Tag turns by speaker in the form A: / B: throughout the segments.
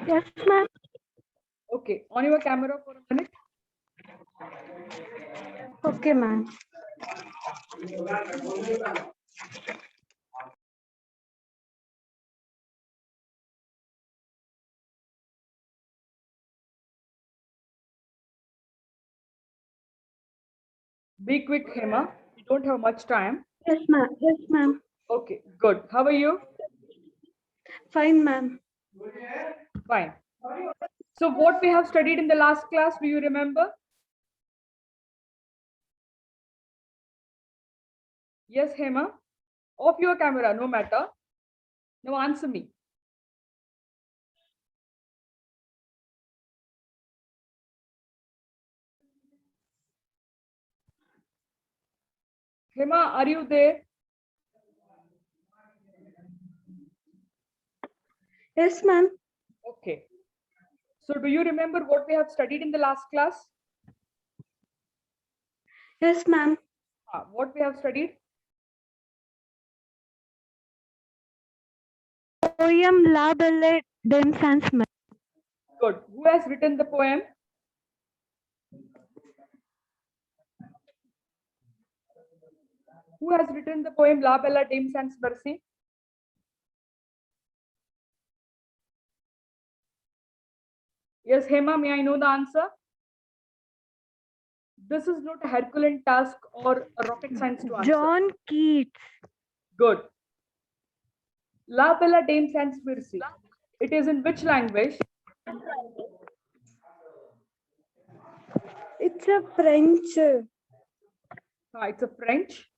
A: Yes, ma'am.
B: Okay, on your camera for a minute.
A: Okay, ma'am.
B: Be quick, Hema. We don't have much time.
A: Yes, ma'am. Yes, ma'am.
B: Okay, good. How are you?
A: Fine, ma'am.
B: Fine. So what we have studied in the last class, do you remember? Yes, Hema. Off your camera, no matter. Now answer me. Hema, are you there?
A: Yes, ma'am.
B: Okay. So do you remember what we have studied in the last class?
A: Yes, ma'am.
B: What we have studied?
A: Poem La Belle Dame Sans Mer.
B: Good. Who has written the poem? Who has written the poem La Bella Dame Sans Mercy? Yes, Hema, may I know the answer? This is not a Herculean task or a rocket science to answer.
A: John Keats.
B: Good. La Bella Dame Sans Mercy. It is in which language?
A: It's a French
B: It's a French.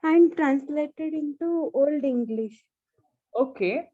A: and translated into Old English.
B: Okay.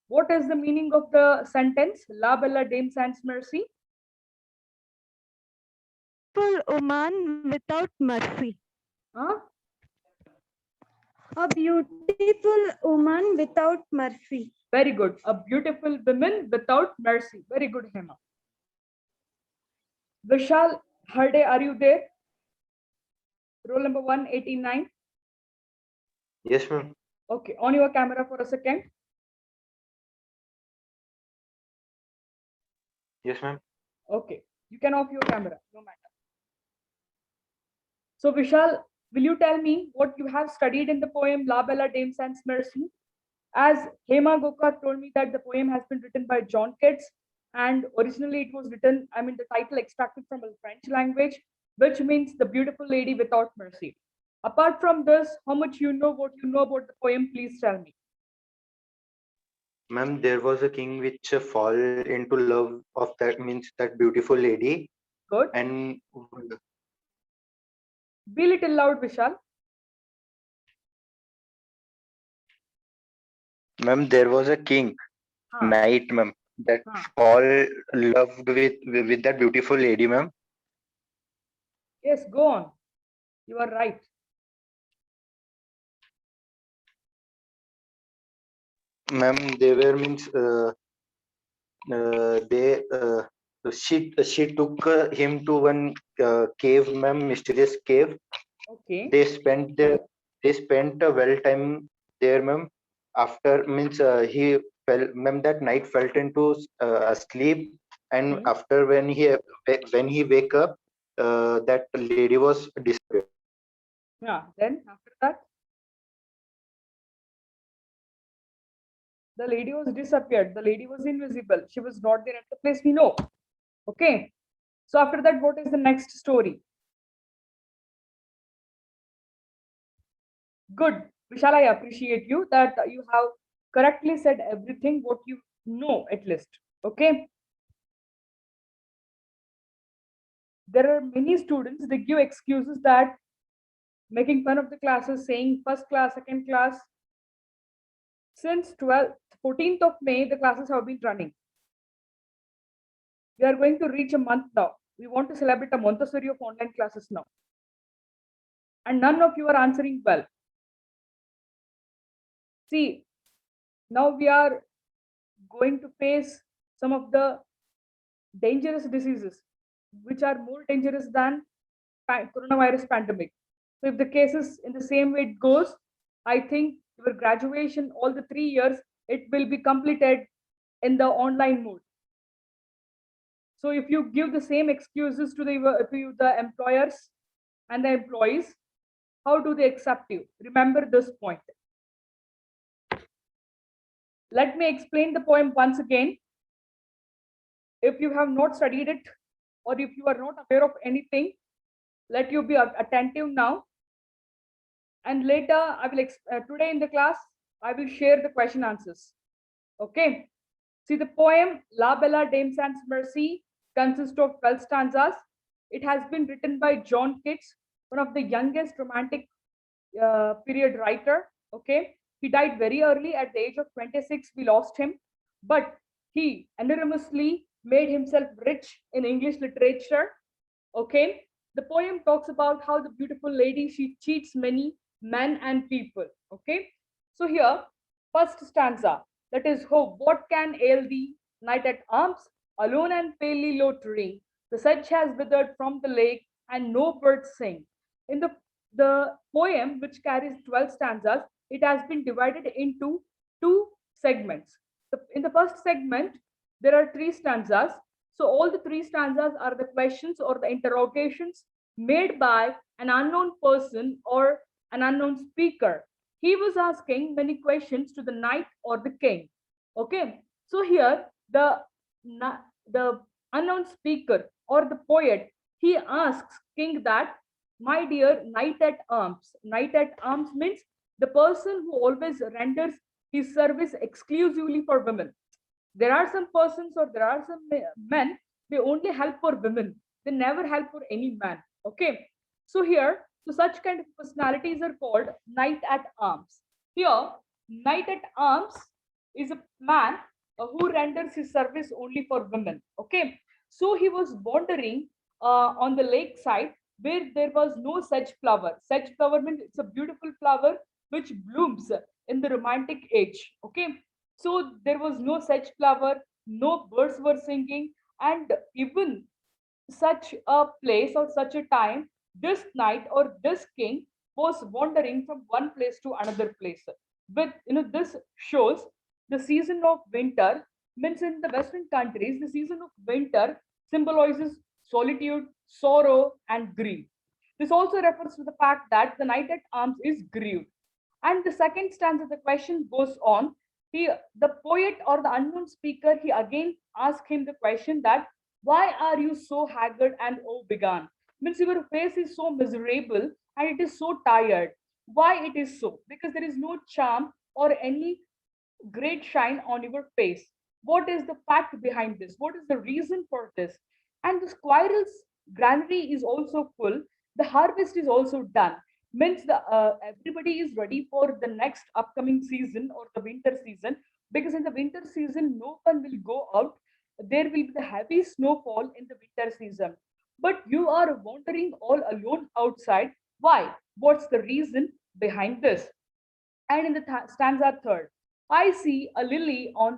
B: What is the meaning of the sentence? La Bella Dame Sans Mercy.
A: Full woman without mercy.
B: Huh?
A: A beautiful woman without mercy.
B: Very good. A beautiful woman without mercy. Very good, Hema. Vishal Harde, are you there? Roll number 189.
C: Yes, ma'am.
B: Okay, on your camera for a second.
C: Yes, ma'am.
B: Okay, you can off your camera, no matter. So Vishal, will you tell me what you have studied in the poem La Bella Dame Sans Mercy? As Hema Gokak told me that the poem has been written by John Keats, and originally it was written, the title extracted from a French language, which means the beautiful lady without mercy. Apart from this, how much you know what you know about the poem, please tell me.
C: Ma'am, there was a king which fall into love of that means that beautiful lady.
B: Good.
C: And
B: Be little loud, Vishal.
C: ma'am, there was a king, knight, ma'am, that fall loved with that beautiful lady, ma'am.
B: Yes, go on. You are right.
C: Ma'am, they were means they she took him to one cave, ma'am, mysterious cave.
B: Okay.
C: They spent a well time there, ma'am. After means he fell, ma'am, that night fell into sleep, and after when he wake up, that lady was disappeared.
B: Yeah. Then after that, the lady was disappeared. The lady was invisible. She was not there at the place we know. Okay. So after that, what is the next story? Good. Vishal, I appreciate you that you have correctly said everything what you know at least. Okay. There are many students, they give excuses that making fun of the classes, saying first class, second class. Since 14th of May, the classes have been running. We are going to reach a month now. We want to celebrate a Montessori of online classes now. And none of you are answering well. See, now we are going to face some of the dangerous diseases, which are more dangerous than coronavirus pandemic. So if the cases in the same way it goes, I think your graduation, all the 3 years, it will be completed in the online mode. So if you give the same excuses to the employers and the employees, how do they accept you? Remember this point. Let me explain the poem once again. If you have not studied it, or if you are not aware of anything, let you be attentive now. And later, today in the class, I will share the question answers. Okay. See, the poem La Bella Dame Sans Mercy consists of 12 stanzas. It has been written by John Keats, one of the youngest romantic period writer. Okay. He died very early at the age of 26. We lost him, but he enormously made himself rich in English literature. Okay. The poem talks about how the beautiful lady, she cheats many men and people. Okay. So here, first stanza, that is, hope, what can ail thee, night at arms, alone and palely loitering? The sedge has withered from the lake, and no birds sing. In the poem, which carries 12 stanzas, it has been divided into two segments. In the first segment, there are 3 stanzas. So all the 3 stanzas are the questions or the interrogations made by an unknown person or an unknown speaker. He was asking many questions to the knight or the king. Okay, so here the unknown speaker or the poet, he asks king that, my dear knight at arms. Knight at arms means the person who always renders his service exclusively for women. There are some persons or there are some men, they only help for women. They never help for any man. Okay, so here, so such kind of personalities are called knight at arms. Here, knight at arms is a man who renders his service only for women. Okay, so he was wandering on the lake side where there was no sedge flower. Sedge flower means it's a beautiful flower which blooms in the romantic age. Okay, so there was no sedge flower, no birds were singing, and even such a place or such a time, this knight or this king was wandering from one place to another place. But this shows the season of winter. Means in the Western countries, the season of winter symbolizes solitude, sorrow, and grief. This also refers to the fact that the knight at arms is grieved. And the second stanza, the question goes on. The poet or the unknown speaker, he again asked him the question that, why are you so haggard and woebegone? Means your face is so miserable and it is so tired. Why it is so? Because there is no charm or any great shine on your face. What is the fact behind this? What is the reason for this? And the squirrel's granary is also full. The harvest is also done. Means everybody is ready for the next upcoming season or the winter season, because in the winter season no one will go out. There will be the heavy snowfall in the winter season, but you are wandering all alone outside. Why? What's the reason behind this? And in the stanza third, I see a lily on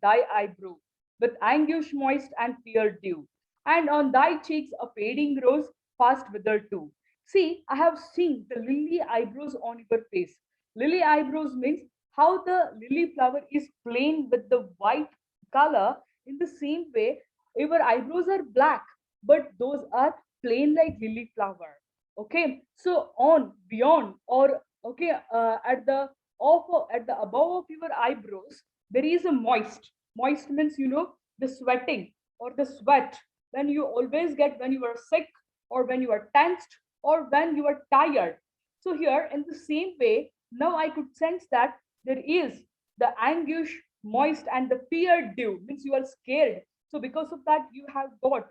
B: thy eyebrow, with anguish moist and fear dew, and on thy cheeks a fading rose fast withered too. See, I have seen the lily eyebrows on your face. Lily eyebrows means how the lily flower is plain with the white color. In the same way, your eyebrows are black, but those are plain like lily flower. Okay, so on, beyond, or okay, at the above of your eyebrows, there is a moist. Moist means the sweating or the sweat when you always get when you are sick or when you are tensed or when you are tired. So here, in the same way, now I could sense that there is the anguish, moist, and the fear dew means you are scared. So because of that, you have got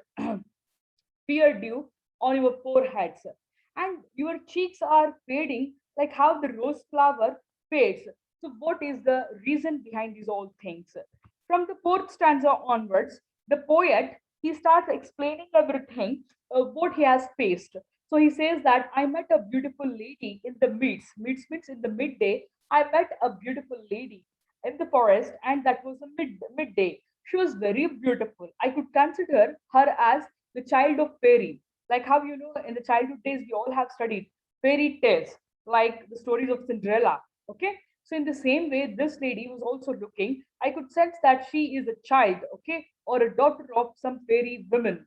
B: fear dew on your foreheads, and your cheeks are fading like how the rose flower fades. So what is the reason behind these all things? From the fourth stanza onwards, the poet, he starts explaining everything what he has faced. So he says that I met a beautiful lady in the midst. Midst means in the midday. I met a beautiful lady in the forest, and that was a midday. She was very beautiful. I could consider her as the child of fairy. Like how in the childhood days we all have studied fairy tales, like the stories of Cinderella. Okay, So in the same way, this lady was also looking. I could sense that she is a child, okay, or a daughter of some fairy woman.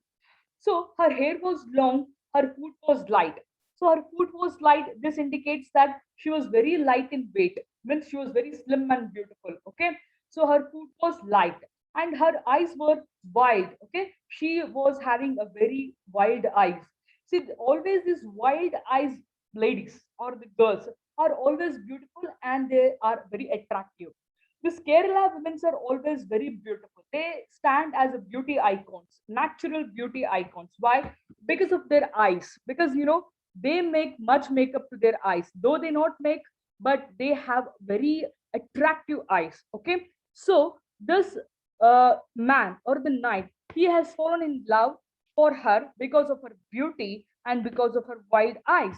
B: So her hair was long, her foot was light. So her foot was light. This indicates that she was very light in weight, means she was very slim and beautiful. Okay. So her foot was light and her eyes were wide. Okay. She was having a very wide eyes. See, always these wide eyes ladies or the girls are always beautiful and they are very attractive. These Kerala women are always very beautiful. They stand as a beauty icons, natural beauty icons. Why? Because of their eyes. Because they make much makeup to their eyes. Though they not make, but they have very attractive eyes. Okay. So this man or the knight, he has fallen in love for her because of her beauty and because of her wide eyes.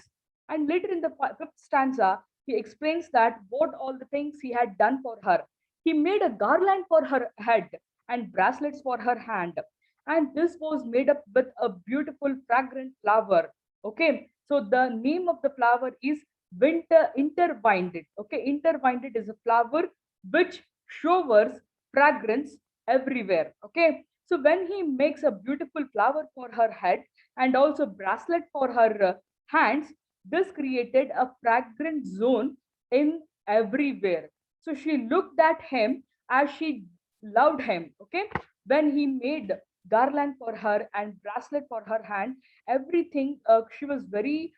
B: And later in the fifth stanza, he explains that what all the things he had done for her. He made a garland for her head and bracelets for her hand. And this was made up with a beautiful, fragrant flower. Okay, so the name of the flower is winter interwinded. Okay, interwinded is a flower which showers fragrance everywhere. Okay, so when he makes a beautiful flower for her head and also bracelet for her hands, this created a fragrant zone in everywhere. So she looked at him as she loved him. Okay, when he made garland for her and bracelet for her hand, everything, she was very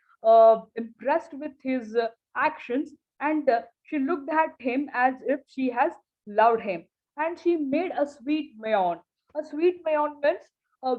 B: impressed with his actions, and she looked at him as if she has loved him. And she made a sweet mayon. A sweet mayon means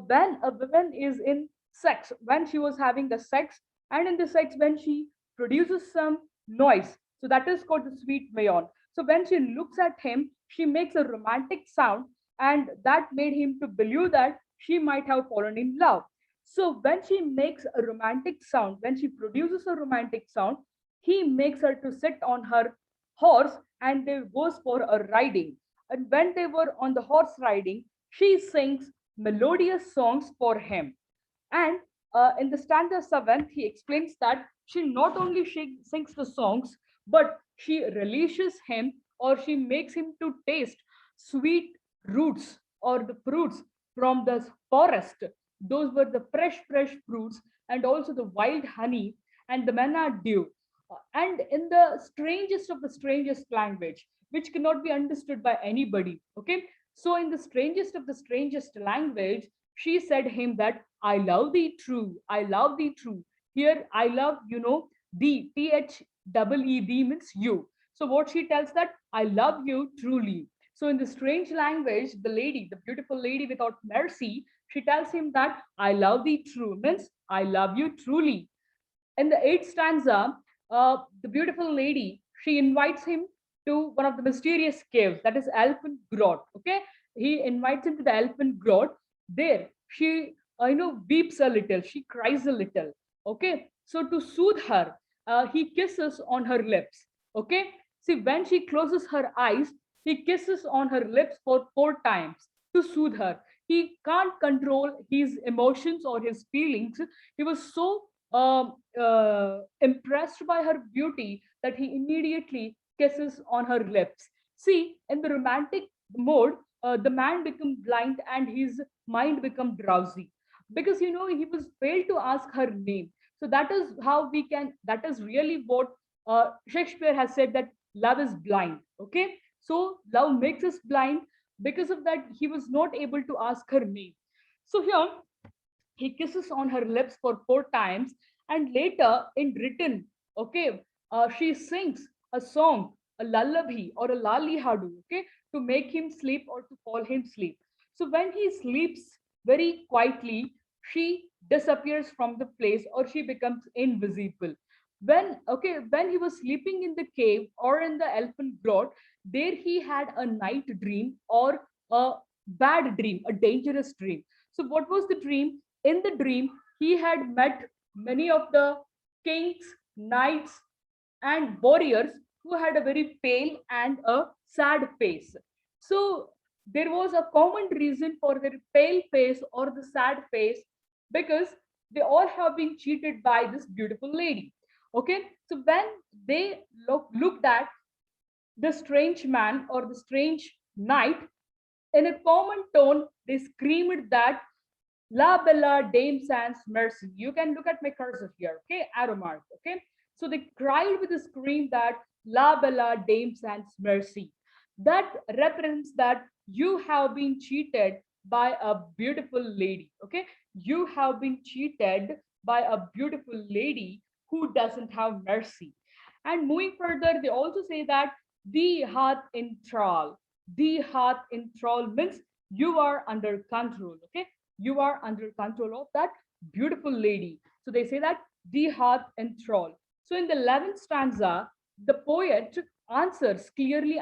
B: when a woman is in sex, when she was having the sex, and in the sex when she produces some noise, so that is called the sweet mayon. So when she looks at him, she makes a romantic sound, and that made him to believe that she might have fallen in love. So when she makes a romantic sound, when she produces a romantic sound, he makes her to sit on her horse and they goes for a riding. And when they were on the horse riding, she sings melodious songs for him. And in the stanza 7th, he explains that she not only sings the songs, but she relishes him, or she makes him to taste sweet roots or the fruits from the forest. Those were the fresh fruits, and also the wild honey and the manna dew. And in the strangest of the strangest language, which cannot be understood by anybody. Okay. So, in the strangest of the strangest language, she said him that I love thee true, I love thee true. Here, I love, thee, THEED means you. So what she tells that I love you truly. So in the strange language, the lady, the beautiful lady without mercy, she tells him that I love thee true means I love you truly. In the eighth stanza, the beautiful lady, she invites him to one of the mysterious caves, that is Elfin Grot. Okay, he invites him to the Elfin Grot. There, she weeps a little, she cries a little. Okay, so to soothe her, he kisses on her lips. Okay, see when she closes her eyes, he kisses on her lips for 4 times to soothe her. He can't control his emotions or his feelings. He was so impressed by her beauty that he immediately kisses on her lips. See, in the romantic mode, the man becomes blind and his mind becomes drowsy because he was failed to ask her name. So that is how we can. That is really what Shakespeare has said, that love is blind. Okay, so love makes us blind. Because of that, he was not able to ask her name. So here he kisses on her lips for 4 times, and later in written, okay, she sings a song, a lullaby or a lali hadu, okay, to make him sleep or to fall him sleep. So when he sleeps very quietly, she disappears from the place or she becomes invisible. When he was sleeping in the cave or in the elfin grot, there he had a night dream or a bad dream, a dangerous dream. So what was the dream? In the dream, he had met many of the kings, knights, and warriors who had a very pale and a sad face. So there was a common reason for their pale face or the sad face, because they all have been cheated by this beautiful lady. Okay, so when they looked at the strange man or the strange knight, in a common tone, they screamed that La Bella Dame Sans Mercy. You can look at my cursor here, okay? Arrow mark, okay? So they cried with a scream that La Bella Dame Sans Mercy. That represents that you have been cheated by a beautiful lady, okay? You have been cheated by a beautiful lady who doesn't have mercy. And moving further, they also say that the heart in thrall. The heart in thrall means you are under control, okay? You are under control of that beautiful lady. So they say that the heart enthrall. So in the 11th stanza, the poet answers clearly,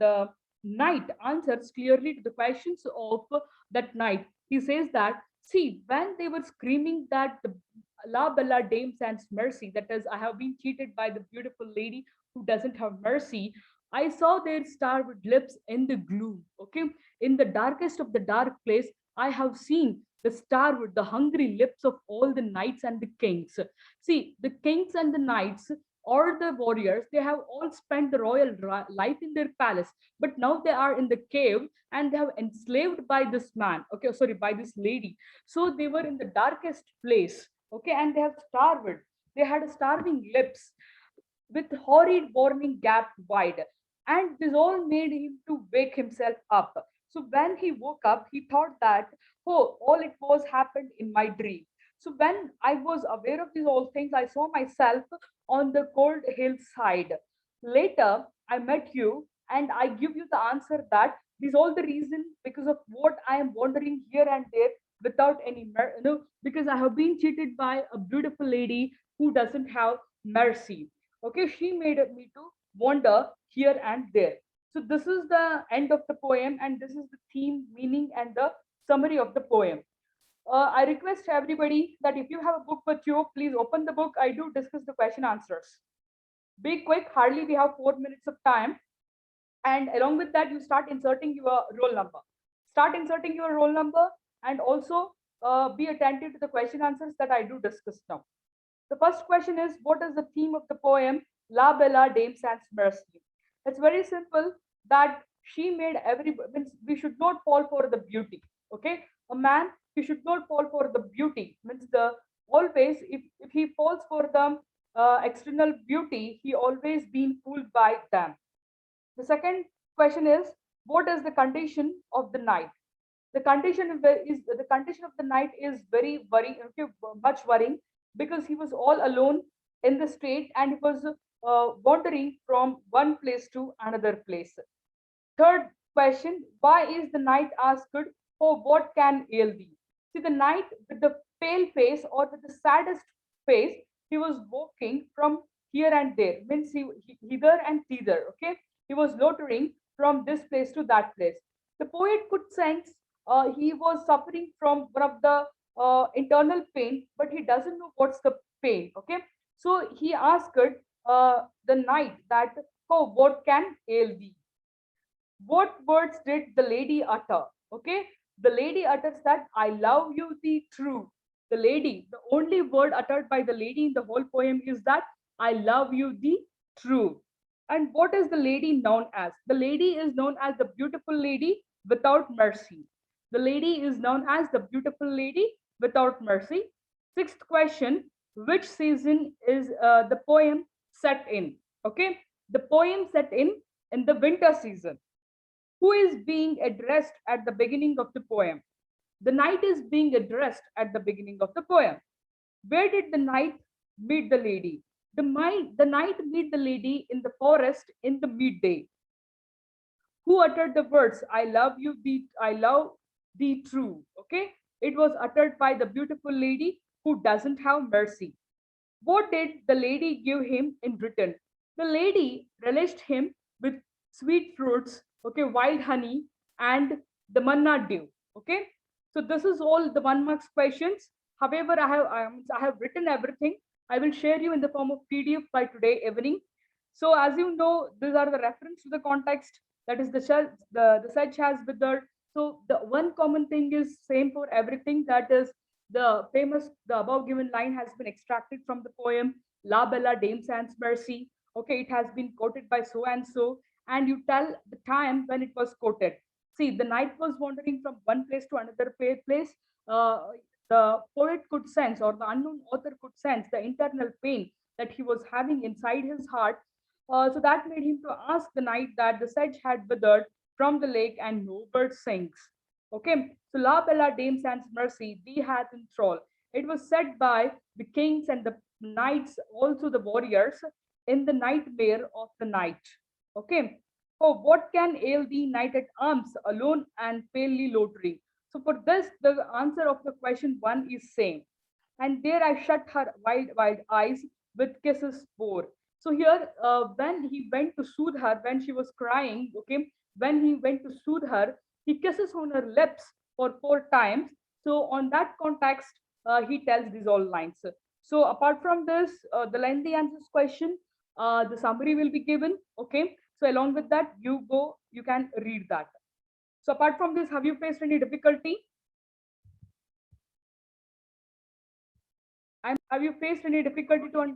B: the knight answers clearly to the questions of that knight. He says that, see, when they were screaming that the La Bella Dame Sans Mercy, that is, I have been cheated by the beautiful lady who doesn't have mercy, I saw their starved lips in the gloom, okay? In the darkest of the dark place, I have seen the starved, the hungry lips of all the knights and the kings. See, the kings and the knights or the warriors, they have all spent the royal life in their palace, but now they are in the cave and they have enslaved by this man, okay, sorry, by this lady. So they were in the darkest place, okay, and they have starved. They had starving lips with horrid warning gap wide. And this all made him to wake himself up. So when he woke up, he thought that, oh, all it was happened in my dream. So when I was aware of these all things, I saw myself on the cold hillside. Later, I met you and I give you the answer that this all the reason because of what I am wandering here and there without any, because I have been cheated by a beautiful lady who doesn't have mercy. Okay, she made me to wander here and there. So this is the end of the poem, and this is the theme, meaning, and the summary of the poem. I request everybody that if you have a book with you, please open the book. I do discuss the question answers. Be quick, hardly we have 4 minutes of time. And along with that, you start inserting your roll number. Start inserting your roll number and also be attentive to the question answers that I do discuss now. The first question is, what is the theme of the poem La Bella Dame Sans Mercy? It's very simple that she made means we should not fall for the beauty. Okay, a man, he should not fall for the beauty. Means the always if he falls for the external beauty, he always been fooled by them. The second question is, what is the condition of the night? The condition is the condition of the night is very worrying, okay, much worrying, because he was all alone in the street and he was wandering from one place to another place. Third question, why is the knight asked, oh, what can ail thee? See, the knight with the pale face or with the saddest face, he was walking from here and there, means he hither and thither, okay? He was loitering from this place to that place. The poet could sense he was suffering from one of the internal pain, but he doesn't know what's the pain, okay? So he asked the knight that, oh, what can ail thee? What words did the lady utter? Okay, the lady utters that I love you the true. The lady, the only word uttered by the lady in the whole poem is that I love you the true. And what is the lady known as? The lady is known as the beautiful lady without mercy. The lady is known as the beautiful lady without mercy. Sixth question, which season is the poem set in? Okay, the poem set in the winter season. Who is being addressed at the beginning of the poem? The knight is being addressed at the beginning of the poem. Where did the knight meet the lady? The knight meet the lady in the forest in the midday. Who uttered the words, I love thee true? Okay, it was uttered by the beautiful lady who doesn't have mercy. What did the lady give him in return? The lady relished him with sweet fruits, okay, wild honey, and the manna dew. Okay, so this is all the 1 mark questions. However, I have written everything. I will share you in the form of PDF by today evening. So as you know, these are the reference to the context. That is the sedge has withered. So the one common thing is same for everything. That is the above given line has been extracted from the poem La Bella Dame Sans Mercy. Okay, it has been quoted by so and so, and you tell the time when it was quoted. See, the knight was wandering from one place to another place. The poet could sense, or the unknown author could sense, the internal pain that he was having inside his heart. So that made him to ask the knight that the sedge had withered from the lake and no bird sings. Okay, so La Bella Dame Sans Mercy, thee hath in thrall. It was said by the kings and the knights, also the warriors, in the nightmare of the night. Okay, oh, what can ail thee, knight at arms, alone and palely loitering? So for this, the answer of the question one is same. And there I shut her wide, wide eyes with kisses bore. So here, when he went to soothe her, when she was crying, okay, when he went to soothe her, he kisses on her lips for 4 times. So on that context, he tells these all lines. So apart from this, the lengthy answers question, the summary will be given. Okay. So along with that, you can read that. So apart from this, have you faced any difficulty? Have you faced any difficulty to